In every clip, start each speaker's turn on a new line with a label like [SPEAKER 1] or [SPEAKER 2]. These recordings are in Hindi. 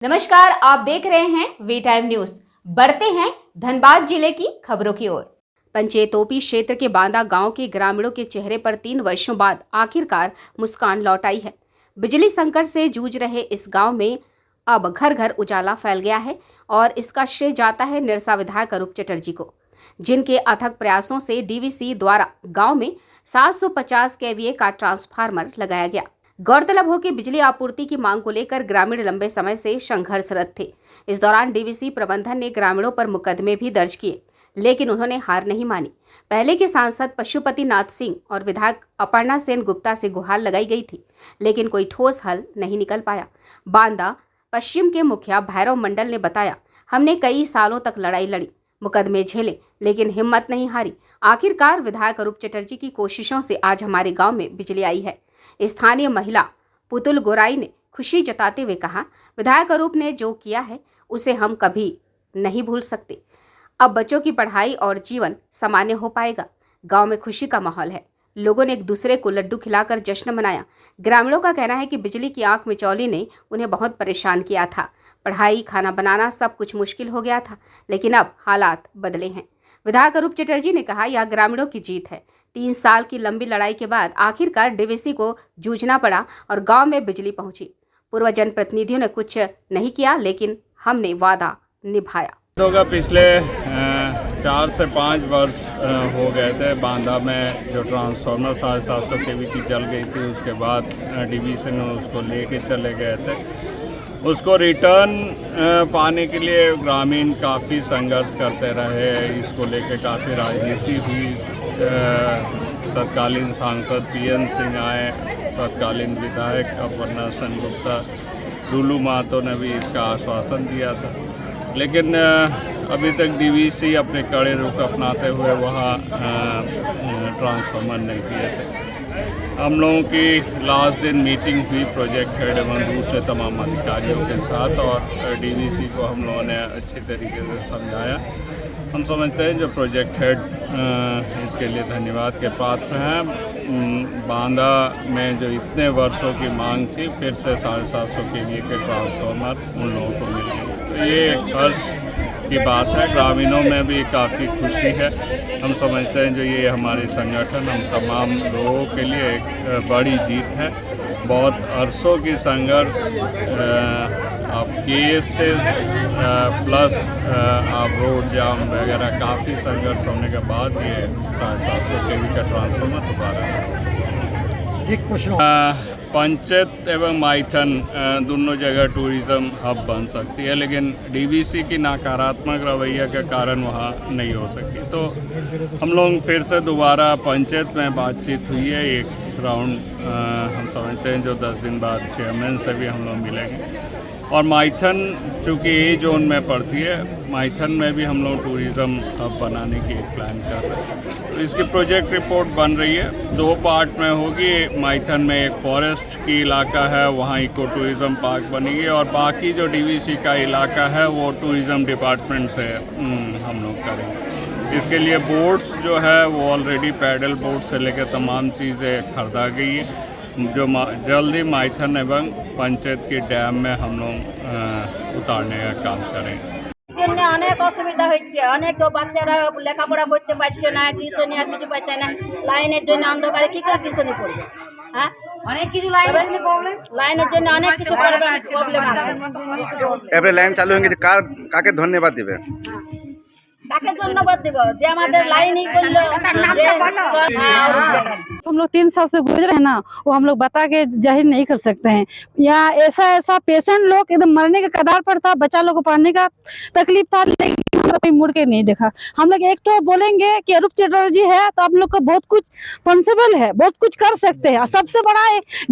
[SPEAKER 1] नमस्कार, आप देख रहे हैं वी टाइम न्यूज। बढ़ते हैं धनबाद जिले की खबरों की ओर। पंचेतोपी क्षेत्र के बांदा गांव के ग्रामीणों के चेहरे पर 3 वर्षों बाद आखिरकार मुस्कान लौट आई है। बिजली संकट से जूझ रहे इस गांव में अब घर घर उजाला फैल गया है और इसका श्रेय जाता है निरसा विधायक अरूप चटर्जी को, जिनके अथक प्रयासों से डीवीसी द्वारा गाँव में 750 केवीए का ट्रांसफार्मर लगाया गया। गौरतलब हो कि बिजली आपूर्ति की मांग को लेकर ग्रामीण लंबे समय से संघर्षरत थे। इस दौरान डीवीसी प्रबंधन ने ग्रामीणों पर मुकदमे भी दर्ज किए, लेकिन उन्होंने हार नहीं मानी। पहले के सांसद पशुपति नाथ सिंह और विधायक अपर्णा सेन गुप्ता से गुहार लगाई गई थी, लेकिन कोई ठोस हल नहीं निकल पाया। बांदा पश्चिम के मुखिया भैरव मंडल ने बताया, हमने कई सालों तक लड़ाई लड़ी, मुकदमे झेले, लेकिन हिम्मत नहीं हारी। आखिरकार विधायक अरूप चटर्जी की कोशिशों से आज हमारे गाँव में बिजली आई है। स्थानीय महिला पुतुल गोराई ने खुशी जताते हुए कहा, विधायक अरूप ने जो किया है उसे हम कभी नहीं भूल सकते। अब बच्चों की पढ़ाई और जीवन सामान्य हो पाएगा। गांव में खुशी का माहौल है। लोगों ने एक दूसरे को लड्डू खिलाकर जश्न मनाया। ग्रामीणों का कहना है कि बिजली की आंख मिचौली ने उन्हें बहुत परेशान किया था। पढ़ाई, खाना बनाना सब कुछ मुश्किल हो गया था, लेकिन अब हालात बदले हैं। विधायक अरूप चटर्जी ने कहा, यह ग्रामीणों की जीत है। 3 साल की लंबी लड़ाई के बाद आखिरकार डीवीसी को जूझना पड़ा और गांव में बिजली पहुंची। पूर्व जनप्रतिनिधियों ने कुछ नहीं किया, लेकिन हमने वादा निभाया।
[SPEAKER 2] होगा पिछले 4 से 5 वर्ष हो गए थे। बांदा में जो ट्रांसफार्मर 750 केवी की चल गई थी, उसके बाद डीवीसी ने उसको लेके चले गए थे। उसको रिटर्न पाने के लिए ग्रामीण काफ़ी संघर्ष करते रहे। इसको लेके काफ़ी राजनीति हुई। तत्कालीन सांसद पीएन सिंह आए, तत्कालीन विधायक अपर्णा सेन गुप्ता, लुलू महतो ने भी इसका आश्वासन दिया था, लेकिन अभी तक डीवीसी अपने कड़े रुख अपनाते हुए वहाँ ट्रांसफार्मर नहीं दिए थे। हम लोगों की लास्ट दिन मीटिंग हुई प्रोजेक्ट हेड एवं दूसरे तमाम अधिकारियों के साथ, और डीवीसी को हम लोगों ने अच्छी तरीके से समझाया। हम समझते हैं जो प्रोजेक्ट हेड इसके लिए धन्यवाद के पात्र हैं। बांदा में जो इतने वर्षों की मांग थी, फिर से 750 केवीए के ट्रांसफार्मर उन लोगों को मिल गए, तो ये एक हर्ष की बात है। ग्रामीणों में भी काफ़ी खुशी है। हम समझते हैं जो ये हमारी संगठन हम तमाम लोगों के लिए एक बड़ी जीत है। बहुत अरसों की संघर्ष, अब केसेस प्लस अब रोड जाम वगैरह काफ़ी संघर्ष होने के बाद ये 750 केवी का ट्रांसफार्मर दोबारा पंचायत एवं माइथन दोनों जगह टूरिज़्म हब बन सकती है, लेकिन डीवीसी की नकारात्मक रवैया के कारण वहाँ नहीं हो सकती। तो हम लोग फिर से दोबारा पंचायत में बातचीत हुई है, एक राउंड हम समझते हैं जो 10 दिन बाद चेयरमैन से भी हम लोग मिलेंगे। और माइथन चूँकि ए जोन में पड़ती है, माइथन में भी हम लोग टूरिज़्म हब बनाने की एक प्लान कर रहे हैं। तो इसकी प्रोजेक्ट रिपोर्ट बन रही है, 2 पार्ट में होगी। माइथन में एक फॉरेस्ट की इलाका है, वहाँ इको टूरिज़्म पार्क बनेगी, और बाकी जो डीवीसी का इलाका है वो टूरिज़्म डिपार्टमेंट से हम लोग करेंगे। इसके लिए बोट्स जो है वो ऑलरेडी पैडल बोट से लेकर तमाम चीज़ें खरीदा गई है, जो जल्दी माइथन एवं पंचायत की डैम में हम लोग उतारने का काम करेंगे।
[SPEAKER 3] অনেক অসুবিধা হচ্ছে। অনেক বাচ্চারা লেখাপড়া করতে পারছে না, টিউশনি আর কিছু পাচ্ছে না। লাইনের জন্য অন্ধকারে কি করে টিউশনি পড়বে? হ্যাঁ, অনেক কিছু লাইনের জন্য অনেক কিছু প্রবলেম আছে।
[SPEAKER 4] এবারে লাইন চালু হয়ে গেছে, কাকে ধন্যবাদ দিবে?
[SPEAKER 3] কাকে ধন্যবাদ দেব? যে আমাদের লাইনই করলো।
[SPEAKER 5] हम लोग 3 साल से गुजरे हैं ना, वो हम लोग बता के जाहिर नहीं कर सकते हैं। यहाँ ऐसा पेशेंट लोग एकदम मरने के कगार पर था, बच्चा लोग को पढ़ने का तकलीफ था, लेकिन हम लोग मुड़ के नहीं देखा। हम लोग एक तो बोलेंगे कि अरूप चटर्जी है तो आप लोग का बहुत कुछ पॉसिबल है, बहुत कुछ कर सकते हैं। सबसे बड़ा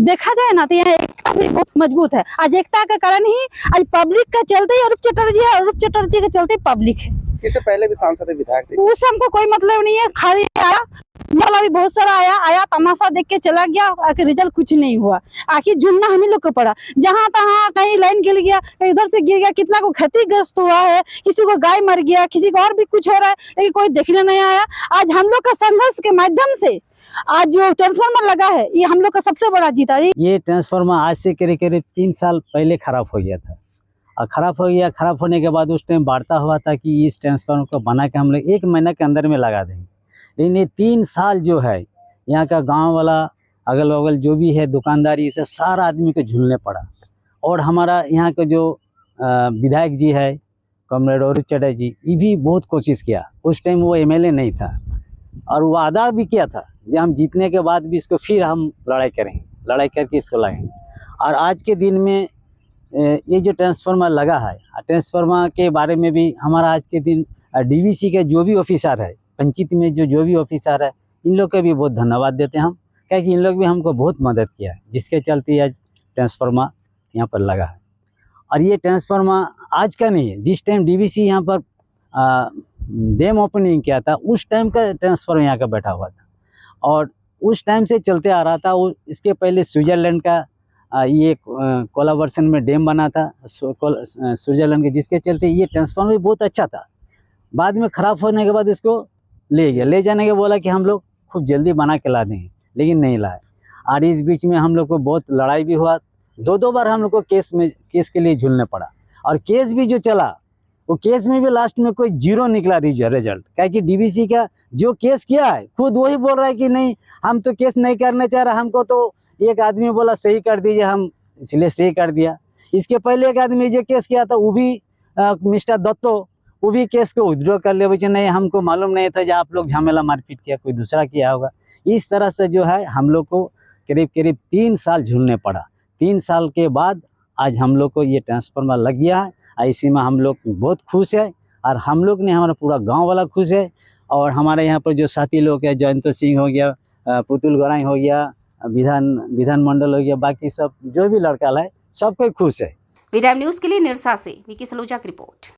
[SPEAKER 5] देखा जाए ना तो यहाँ एकता भी बहुत मजबूत है। आज एकता के कारण ही आज पब्लिक का चलते ही अरूप चटर्जी है, अरूप चटर्जी के चलते पब्लिक है।
[SPEAKER 4] इससे पहले भी सांसद विधायक थे,
[SPEAKER 5] उससे हमको कोई मतलब नहीं है। खाली आया माला भी बहुत सारा आया तमाशा देख के चला गया, आखिर रिजल्ट कुछ नहीं हुआ। आखिर झूलना हम ही लोग को पड़ा। जहाँ तहाँ कहीं लाइन गिर गया, कहीं इधर से गिर गया, कितना को क्षतिग्रस्त हुआ है, किसी को गाय मर गया, किसी को और भी कुछ हो रहा है, लेकिन कोई देखने नहीं आया। आज हम लोग का संघर्ष के माध्यम से आज जो ट्रांसफार्मर लगा है, ये हम लोग का सबसे बड़ा जीत है।
[SPEAKER 6] ये ट्रांसफार्मर आज से करीब 3 साल पहले खराब हो गया था, और ख़राब हो गया। ख़राब होने के बाद उस टाइम वार्ता हुआ था कि इस ट्रांसफार्मर को बना के हम लोग 1 महीना के अंदर में लगा देंगे। लेकिन ये 3 साल जो है यहाँ का गांव वाला अगल बगल जो भी है दुकानदारी से सारा आदमी को झूलने पड़ा। और हमारा यहाँ का जो विधायक जी है कॉमरेड अरूप चड्ढा जी, ये भी बहुत कोशिश किया। उस टाइम वो एमएलए नहीं था और वादा भी किया था कि हम जीतने के बाद भी इसको फिर हम लड़ाई करेंगे, लड़ाई करके इसको लगाएंगे। और आज के दिन में ये जो ट्रांसफार्मर लगा है, ट्रांसफार्मर के बारे में भी हमारा आज के दिन डीवीसी के जो भी ऑफिसर है, पंचायत में जो भी ऑफिसर है, इन लोग का भी बहुत धन्यवाद देते हैं हम, क्योंकि इन लोग भी हमको बहुत मदद किया है, जिसके चलते आज ट्रांसफार्मर यहाँ पर लगा है। और ये ट्रांसफार्मर आज का नहीं है, जिस टाइम डीवीसी यहाँ पर डैम ओपनिंग किया था उस टाइम का ट्रांसफार्मर यहाँ का बैठा हुआ था और उस टाइम से चलते आ रहा था। इसके पहले स्विट्जरलैंड का ये कोलाबोरेशन में डैम बना था स्विट्जरलैंड के, जिसके चलते ये ट्रांसफार्मर भी बहुत अच्छा था। बाद में ख़राब होने के बाद इसको ले जाने के बोला कि हम लोग खूब जल्दी बना के ला देंगे, लेकिन नहीं लाए। और इस बीच में हम लोग को बहुत लड़ाई भी हुआ, 2 बार हम लोग को केस के लिए झूलने पड़ा। और केस भी जो चला वो केस में भी लास्ट में कोई 0 निकला रिजल्ट, क्या कि डीवीसी का जो केस किया है खुद वही बोल रहा है कि नहीं हम तो केस नहीं करना चाह रहे, हमको तो एक आदमी बोला सही कर दीजिए, हम इसलिए सही कर दिया। इसके पहले एक आदमी जो केस किया था वो भी मिस्टर दत्तो, वो भी केस को विड्रॉ कर लिया, बोले नहीं हमको मालूम नहीं था, जब आप लोग झमेला मारपीट किया कोई दूसरा किया होगा। इस तरह से जो है हम लोग को करीब 3 साल झूलने पड़ा। 3 साल के बाद आज हम लोग को ये ट्रांसफार्मर लग गया है। इसी में हम लोग बहुत खुश है और हम लोग ने हमारा पूरा गांव वाला खुश है। और हमारे यहाँ पर जो साथी लोग हैं, जयंत सिंह हो गया, पुतुल गोराई हो गया, विधान मंडल हो गया, बाकी सब जो भी लड़का है सब कोई खुश है।
[SPEAKER 1] वी टाइम न्यूज़ के लिए निरसा से विकी सलूजा की रिपोर्ट।